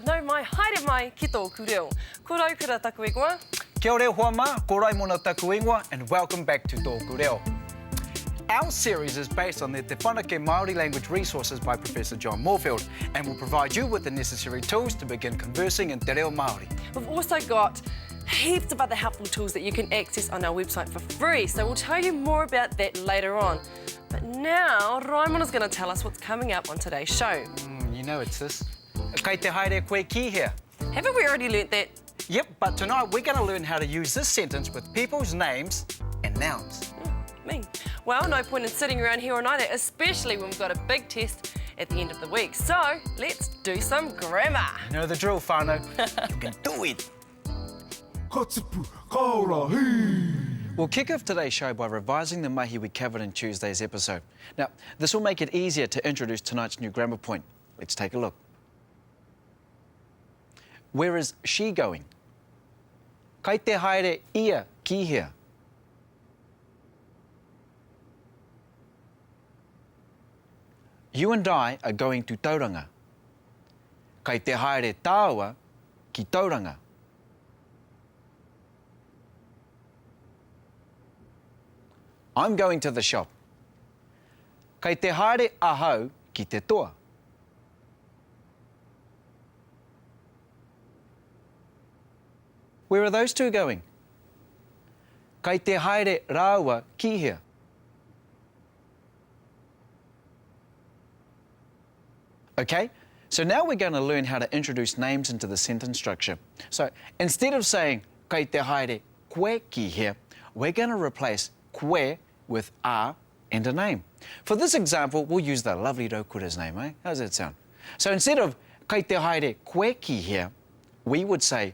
nau mai, haere mai ki tōku reo. Ko rau kura taku ingoa. Kia ora hoa ma, ko Raimona taku ingoa, and welcome back to TŌKU Reo. Our series is based on the Te Whanake Māori language resources by Professor John Moorfield and will provide you with the necessary tools to begin conversing in Te Reo Māori. We've also got heaps of other helpful tools that you can access on our website for free, so we'll tell you more about that later on. But now, Raimona's going to tell us what's coming up on today's show. You know it's this. Kei te haere koe ki here. Haven't we already learnt that? Yep, but tonight we're going to learn how to use this sentence with people's names and nouns. Me. Well, no point in sitting around here all night, especially when we've got a big test at the end of the week. So, let's do some grammar. You know the drill, whānau. You can do it. Katipu, kaora, hee! We'll kick off today's show by revising the mahi we covered in Tuesday's episode. Now, this will make it easier to introduce tonight's new grammar point. Let's take a look. Where is she going? Kai te haere ia ki here. You and I are going to Tauranga. Kai te haere tāua ki Tauranga. I'm going to the shop. Kai te haere ahau ki te toa. Where are those two going? Kai te haere rāua ki here. Okay, so now we're going to learn how to introduce names into the sentence structure. So instead of saying kai te haere koe ki here, we're going to replace koe with a and a name. For this example, we'll use the lovely Raukura's name, eh? How does that sound? So instead of kai te haere koe ki here, we would say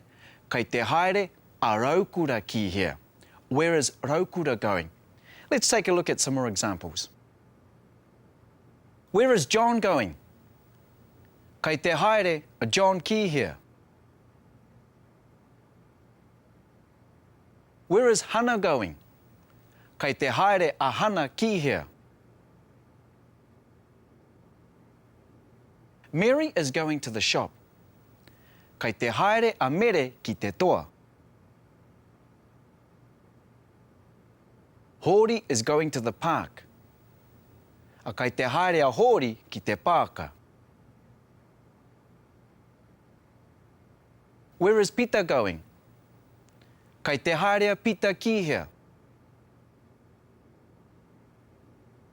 kai te haere a Raukura ki here. Where is Raukura going? Let's take a look at some more examples. Where is John going? Kai te haere a John ki here. Where is Hana going? Kai te haere a Hana ki here. Mary is going to the shop. Kai te haere a mere ki te toa. Hori is going to the park. A kai te haere a hori ki te pāka. Where is Peter going? Kai te haere a Peter ki here.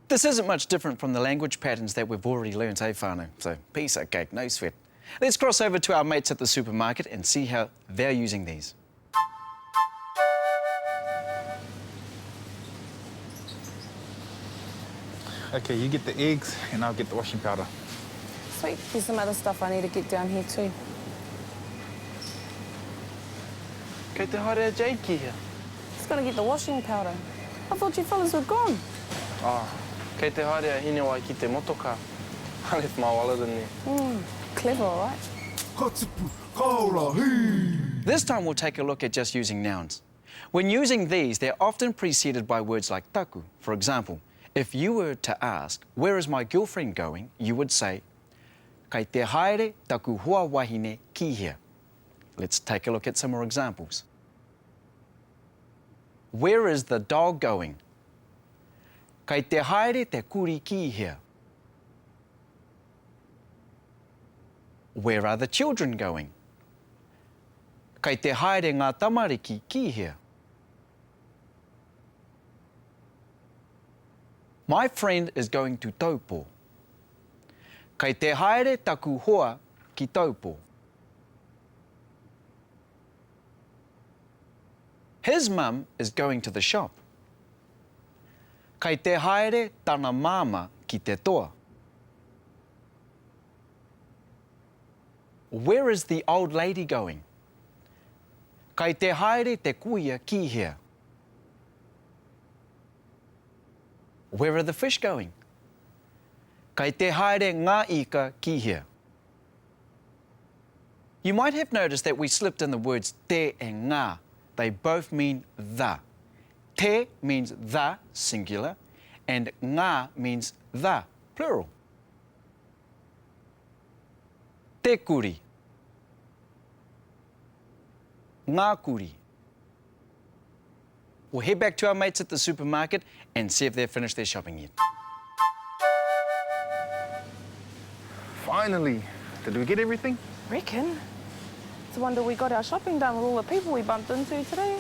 This isn't much different from the language patterns that we've already learnt, eh, whānau? So, piece of cake, no sweat. Let's cross over to our mates at the supermarket and see how they're using these. Okay, you get the eggs and I'll get the washing powder. Sweet, there's some other stuff I need to get down here too. Kei te haere a Jake here. Just gotta get the washing powder. I thought you fellas were gone. Kei te haere a hinewai ki te motoka. I left my wallet in there. Clever, all right? Katipu, kaora, hee! This time we'll take a look at just using nouns. When using these, they're often preceded by words like taku. For example, if you were to ask, where is my girlfriend going, you would say, kai te haere taku hoa wahine ki here. Let's take a look at some more examples. Where is the dog going? Kai te haere te kuri ki here. Where are the children going? Kai te haere ngā tamariki ki here. My friend is going to Taupo. Kai te haere taku hoa ki Taupo. His mum is going to the shop. Kai te haere tana mama ki te toa. Where is the old lady going? Kai te haere te kuia ki here. Where are the fish going? Kai te haere ngā ika ki here. You might have noticed that we slipped in the words te and ngā. They both mean the. Te means the, singular, and ngā means the, plural. Te kuri, ngā kuri. We'll head back to our mates at the supermarket and see if they've finished their shopping yet. Finally. Did we get everything? Reckon? It's a wonder we got our shopping done with all the people we bumped into today.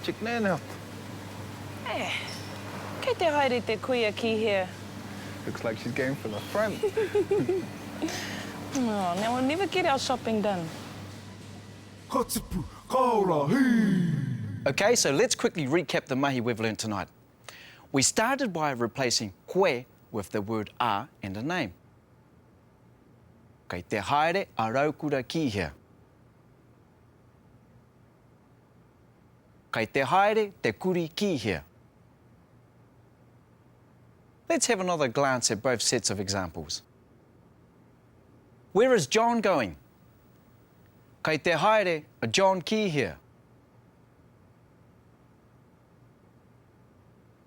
Check Nan out. Eh, kei te haere te kuia ki here. Looks like she's going for the front. Oh, now we'll never get our shopping done. Ka tipu, ka ora, hei. Okay, so let's quickly recap the mahi we've learned tonight. We started by replacing koe with the word a and a name. Kei te haere a raukura ki here. Kei te haere te kuri ki here. Let's have another glance at both sets of examples. Where is John going? Kei te haere a John ki here.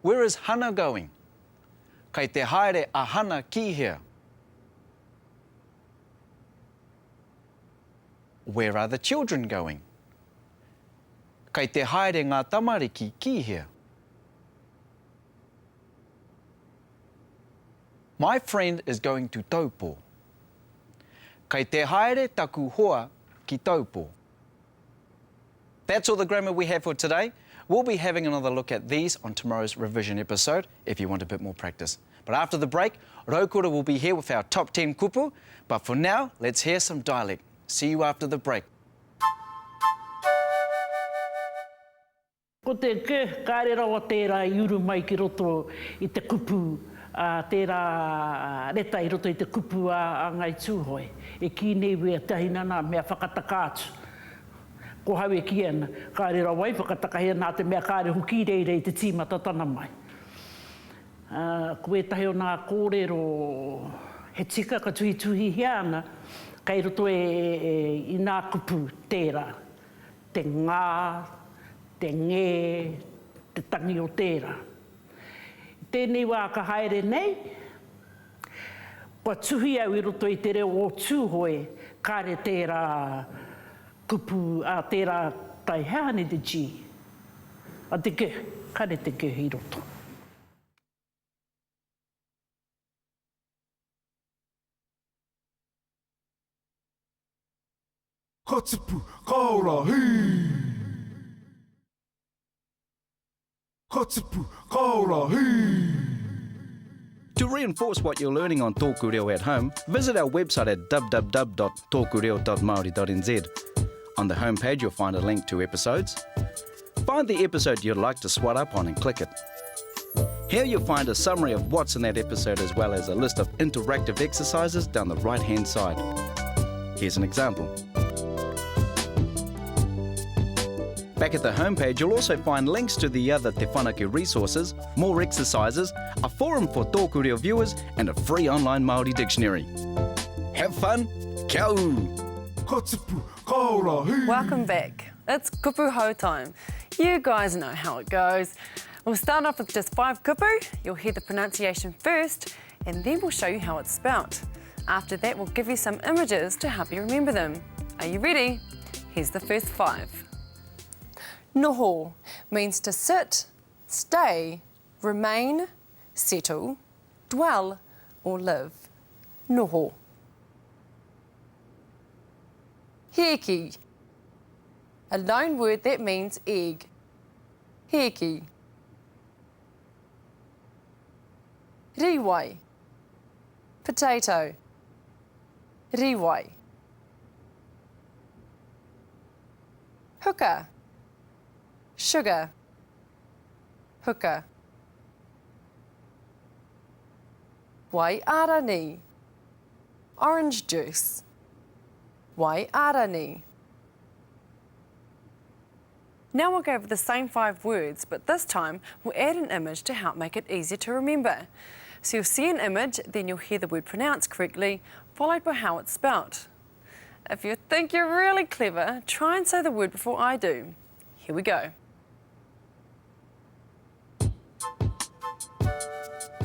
Where is Hana going? Kei te haere a Hana ki here. Where are the children going? Kei te haere ngā tamariki ki here. My friend is going to Taupo. Kei te haere taku hoa ki Taupo. That's all the grammar we have for today. We'll be having another look at these on tomorrow's revision episode if you want a bit more practice. But after the break, Raukura will be here with our top 10 kupu. But for now, let's hear some dialect. See you after the break. Ko te ke, kāre rawa tērā I uru mai ki roto I te kupu, tērā reta I roto I te kupu a ngai tūhoi. E ki nei wea tahinana mea whakatakātu. Ko hawe ki ana, kāre rawa I whakatakahia nā te mea kāre huki reire I te tīmata tana mai. Ko e tahi o nā kōrero he tika ka tuhi hiana, kai roto I nā kupu tērā. Te ngā, te ngē, te tangi o tērā. Tēnei wā ka haere nei, kua tuhi au I roto I te reo o tūhoi, kāre tērā kupu, tērā taihāne te G. A te ke, kāre te ke I roto. Ka tipu, ka ora, hei. Ka tipu, ka ora, hei. To reinforce what you're learning on TŌKU Reo at home, visit our website at www.tokureo.maori.nz. On the homepage, you'll find a link to episodes. Find the episode you'd like to swat up on and click it. Here you'll find a summary of what's in that episode as well as a list of interactive exercises down the right-hand side. Here's an example. Back at the homepage, you'll also find links to the other Te Whanaku resources, more exercises, a forum for TŌKU Reo viewers, and a free online Māori dictionary. Have fun, kia uru! Ka tipu, ka ora, hei. Welcome back. It's kupu ho time. You guys know how it goes. We'll start off with just 5 kupu. You'll hear the pronunciation first, and then we'll show you how it's spelt. After that, we'll give you some images to help you remember them. Are you ready? Here's the first 5. Noho means to sit, stay, remain, settle, dwell, or live. Noho. Heki. A loan word that means egg. Heki. Riwai. Potato. Riwai. Hooker. Sugar. Hooker. Waiarani. Orange juice. Waiarani. Now we'll go over the same 5 words, but this time we'll add an image to help make it easier to remember. So you'll see an image, then you'll hear the word pronounced correctly, followed by how it's spelt. If you think you're really clever, try and say the word before I do. Here we go.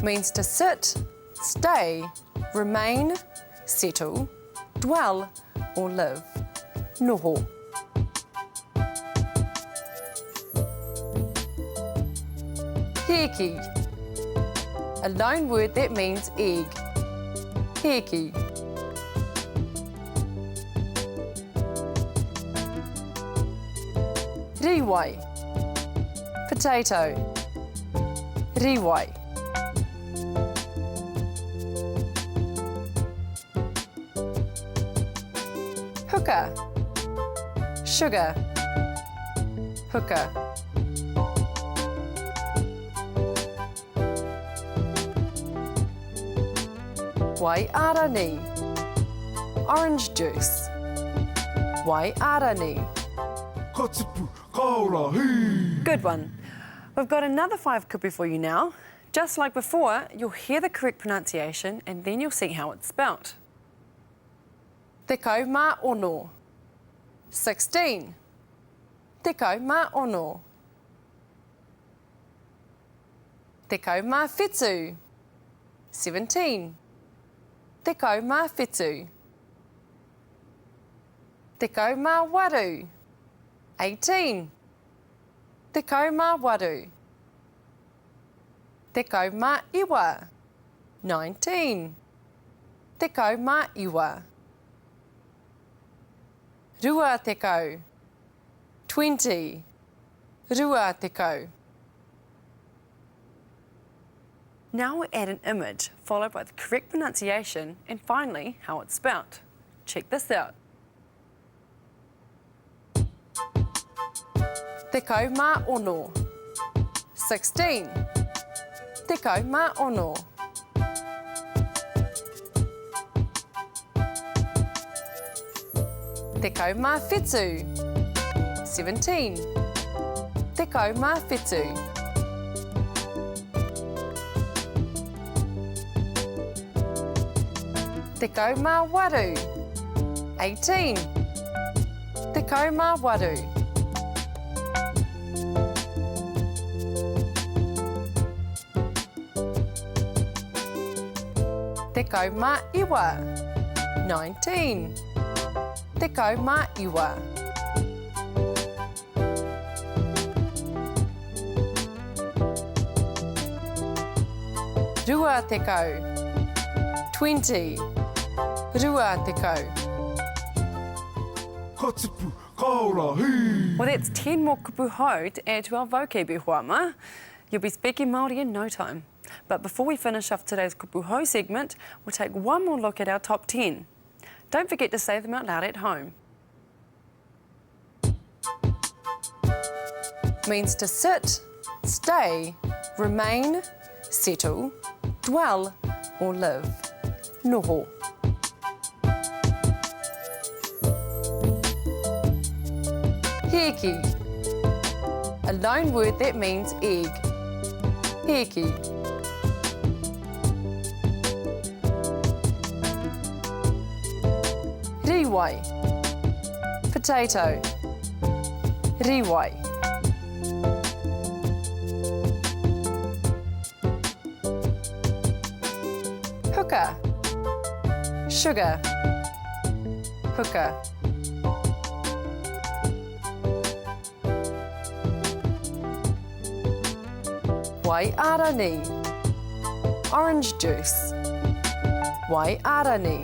Means to sit, stay, remain, settle, dwell, or live. Noho. Heki. A loan word that means egg. Heki. Riwai. Potato. Riwai. Hooker. Sugar. Hooker. Waiarani. Orange juice. Waiarani. Ka tipu, ka ora, hei. Good one. We've got another 5 kupu for you now. Just like before, you'll hear the correct pronunciation and then you'll see how it's spelt. TŌKU MΑORI. 16. TŌKU MAORI. TŌKU MAWhetū. 17. TŌKU MAWhetū. TŌKU MAWaru. 18. TŌKU MAWaru. TŌKU MAiwa. 19. TŌKU MAiwa. Rua TŌKU. 20. Rua TŌKU. Now we'll add an image, followed by the correct pronunciation, and finally, how it's spelt. Check this out. TŌKU MAORI. 16. TŌKU MAORI. TŌKU MAWhetū. 17. TŌKU MAWhetū. TŌKU MAWaru. 18. TŌKU MAWaru. TŌKU MAiwa. 19. TŌKU MAiwa. Rua TŌKU. 20. Rua TŌKU. Ka tipu, ka ora, hei. Well, that's 10 more kupu hou to add to our vocab huama. You'll be speaking Māori in no time. But before we finish off today's kupu hou segment, we'll take one more look at our top 10. Don't forget to say them out loud at home. Means to sit, stay, remain, settle, dwell or live. Noho. Heki. A loan word that means egg. Heki. Riwai. Potato. Riwai. Hooker. Sugar. Hooker. Waiarani. Orange juice. Waiarani.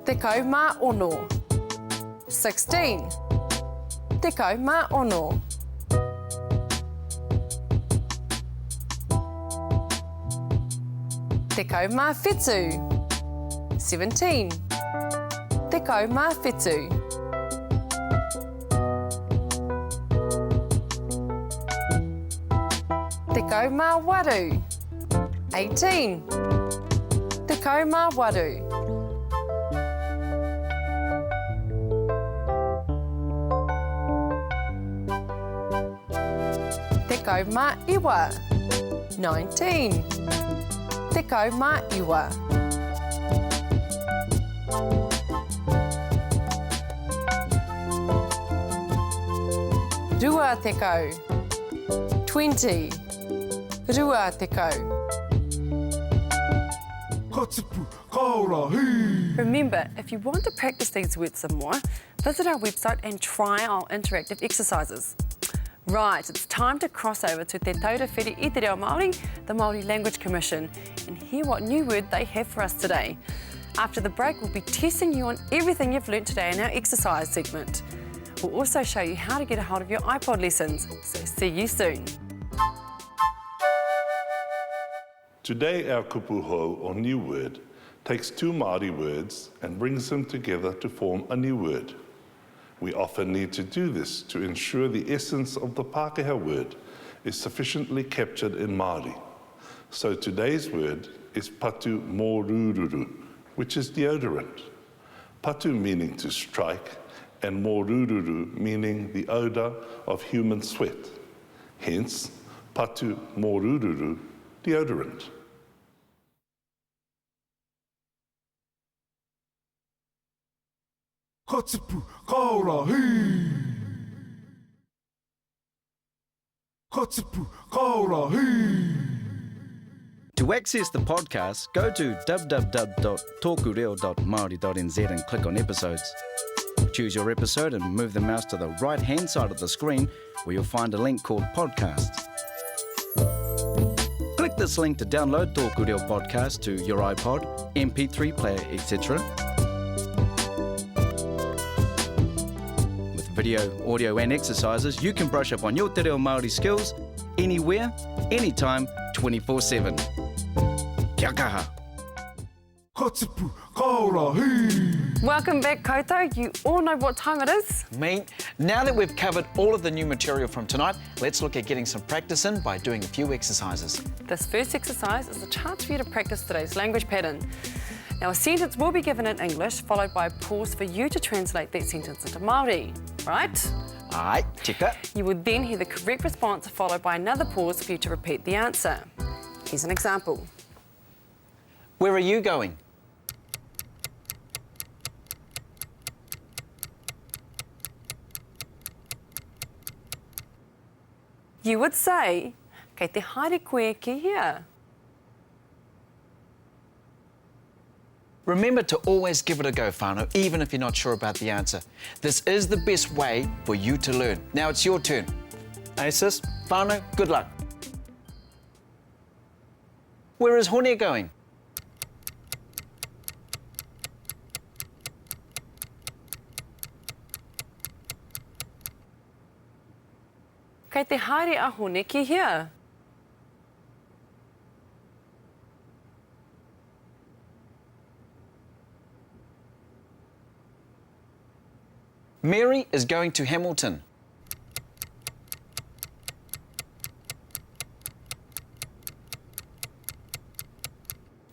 TŌKU MAORI. 16. TŌKU MAORI. TŌKU MAWhetū. 17. TŌKU MAWhetū. TŌKU MAWaru. 18. TŌKU MAWaru. TŌKU MAiwa. 19. TŌKU MAiwa. Rua TŌKU. 20. Rua TŌKU. Ka ka tipu, ka ora, hei. Remember, if you want to practice these words some more, visit our website and try our interactive exercises. Right, it's time to cross over to Te Taura Whiri I Te Reo Māori, the Māori Language Commission, and hear what new word they have for us today. After the break, we'll be testing you on everything you've learnt today in our exercise segment. We'll also show you how to get a hold of your iPod lessons, so see you soon. Today our kupu hou, or new word, takes two Māori words and brings them together to form a new word. We often need to do this to ensure the essence of the Pākehā word is sufficiently captured in Māori. So today's word is patu mōrururu, which is deodorant. Patu meaning to strike, and mōrururu meaning the odour of human sweat. Hence, patu mōrururu, deodorant. Ka tipu, ka ora, hei. Ka tipu, ka ora, hei. To access the podcast, go to www.tōkureo.māori.nz and click on episodes. Choose your episode and move the mouse to the right-hand side of the screen where you'll find a link called Podcasts. Click this link to download TŌKU Reo podcast to your iPod, MP3 player, etc. With video, audio and exercises, you can brush up on your Te Reo Māori skills anywhere, anytime, 24/7. Kia kaha. Ka tipu, ka ora, hei. Welcome back, koutou. You all know what time it is. Me, now that we've covered all of the new material from tonight, let's look at getting some practice in by doing a few exercises. This first exercise is a chance for you to practice today's language pattern. Now, a sentence will be given in English, followed by a pause for you to translate that sentence into Māori, right? Ai, tika. You will then hear the correct response, followed by another pause for you to repeat the answer. Here's an example. Where are you going? You would say, kei te haere koe ki hea. Remember to always give it a go, whānau, even if you're not sure about the answer. This is the best way for you to learn. Now it's your turn. Hey sis, whānau, good luck. Where is Hone going? Kei te haere a hone ki hea. Mary is going to Hamilton.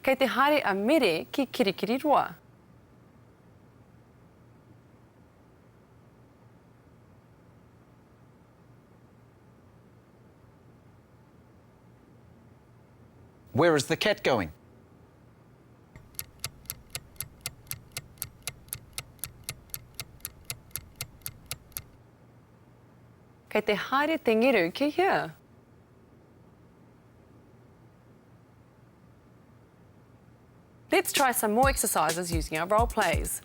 Kei te haere a mere ki kirikiri roa. Where is the cat going? Kei te haere te ngeru ki hea. Let's try some more exercises using our role plays.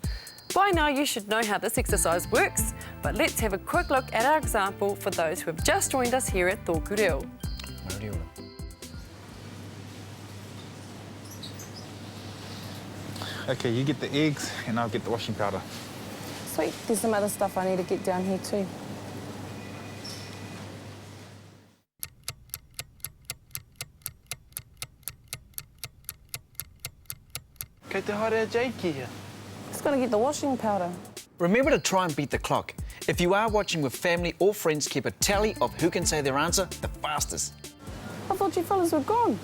By now you should know how this exercise works, but let's have a quick look at our example for those who have just joined us here at TŌKU Reo. Okay, you get the eggs and I'll get the washing powder. Sweet, there's some other stuff I need to get down here too. Kei te haere a Jake here. Just gotta get the washing powder. Remember to try and beat the clock. If you are watching with family or friends, keep a tally of who can say their answer the fastest. I thought you fellas were gone.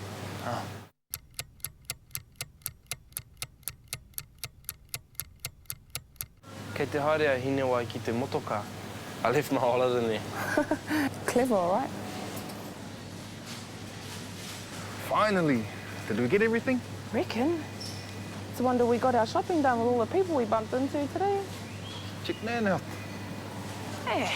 Kei te haere a hine wai ki te motoka. I left my wallet in there. Clever, all right? Finally! Did we get everything? Reckon. It's a wonder we got our shopping done with all the people we bumped into today. Check nan out. Hey.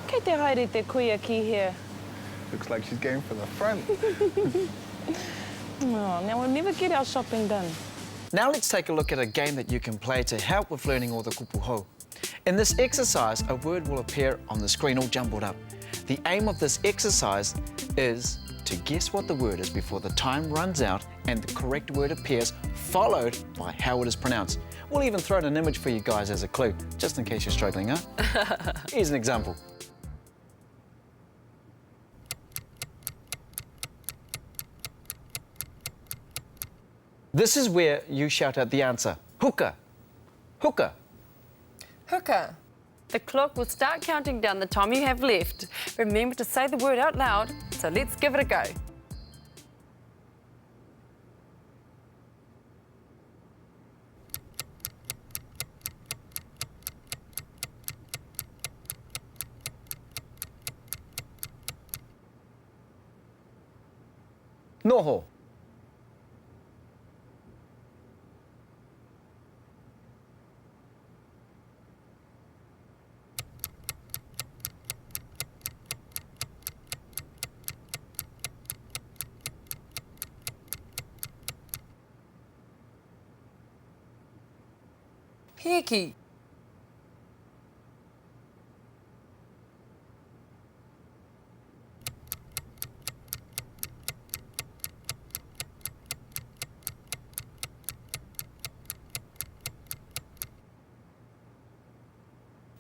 Kei te haere te kuia ki here. Looks like she's going for the front. Oh, now we'll never get our shopping done. Now let's take a look at a game that you can play to help with learning all the kupu hou. In this exercise, a word will appear on the screen all jumbled up. The aim of this exercise is to guess what the word is before the time runs out and the correct word appears, followed by how it is pronounced. We'll even throw in an image for you guys as a clue, just in case you're struggling, huh? Here's an example. This is where you shout out the answer. Huka. Huka. Hookah. The clock will start counting down the time you have left. Remember to say the word out loud, so let's give it a go. Noho. Peki.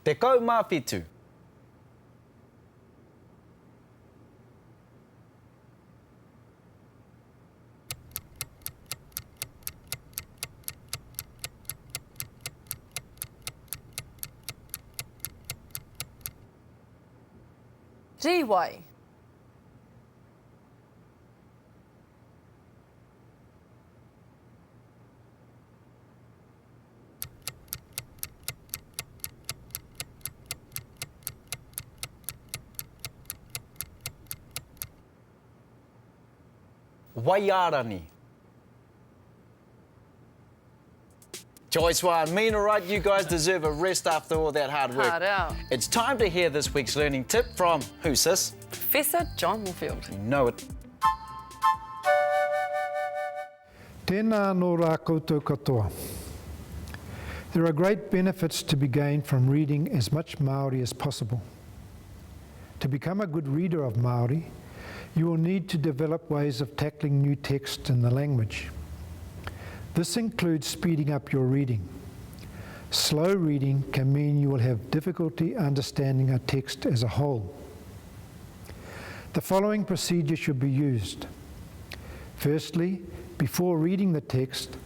TŌKU mawhitu. Riwai. Waiarani. Choice one. Mean or right, you guys deserve a rest after all that hard work. Hard out. It's time to hear this week's learning tip from who, sis? Professor John Moorfield. You know it. Tēnā nō rā koutou katoa. There are great benefits to be gained from reading as much Māori as possible. To become a good reader of Māori, you will need to develop ways of tackling new text in the language. This includes speeding up your reading. Slow reading can mean you will have difficulty understanding a text as a whole. The following procedure should be used. Firstly, before reading the text,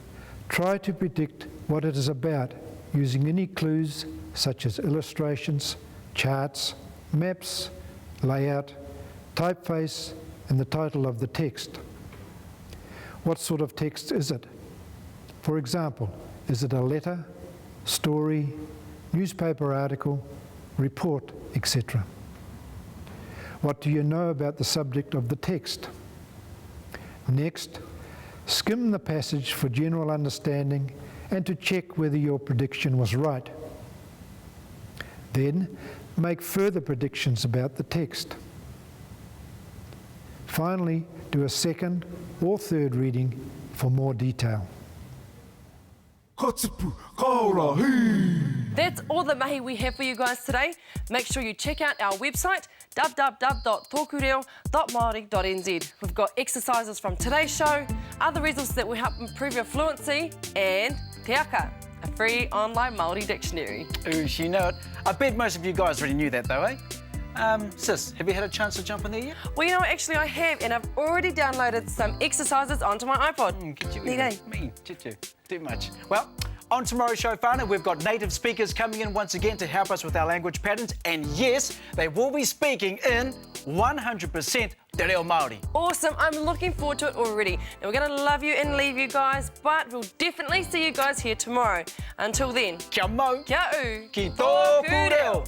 try to predict what it is about using any clues such as illustrations, charts, maps, layout, typeface, and the title of the text. What sort of text is it? For example, is it a letter, story, newspaper article, report, etc.? What do you know about the subject of the text? Next, skim the passage for general understanding and to check whether your prediction was right. Then, make further predictions about the text. Finally, do a second or third reading for more detail. Kotupu, kaora, hee! That's all the mahi we have for you guys today. Make sure you check out our website, www.tokureo.maori.nz. We've got exercises from today's show, other resources that will help improve your fluency, and Te Aka, a free online Māori dictionary. Ooh, you know it. I bet most of you guys already knew that though, eh? Sis, have you had a chance to jump in there yet? Well, you know, actually I have, and I've already downloaded some exercises onto my iPod. Get you There you go. mean, too much. Well, on tomorrow's show, Whānau, we've got native speakers coming in once again to help us with our language patterns, and yes, they will be speaking in 100% Te Reo Māori. Awesome, I'm looking forward to it already. Now we're gonna love you and leave you guys, but we'll definitely see you guys here tomorrow. Until then, Kia mau, kia u, ki tōku reo.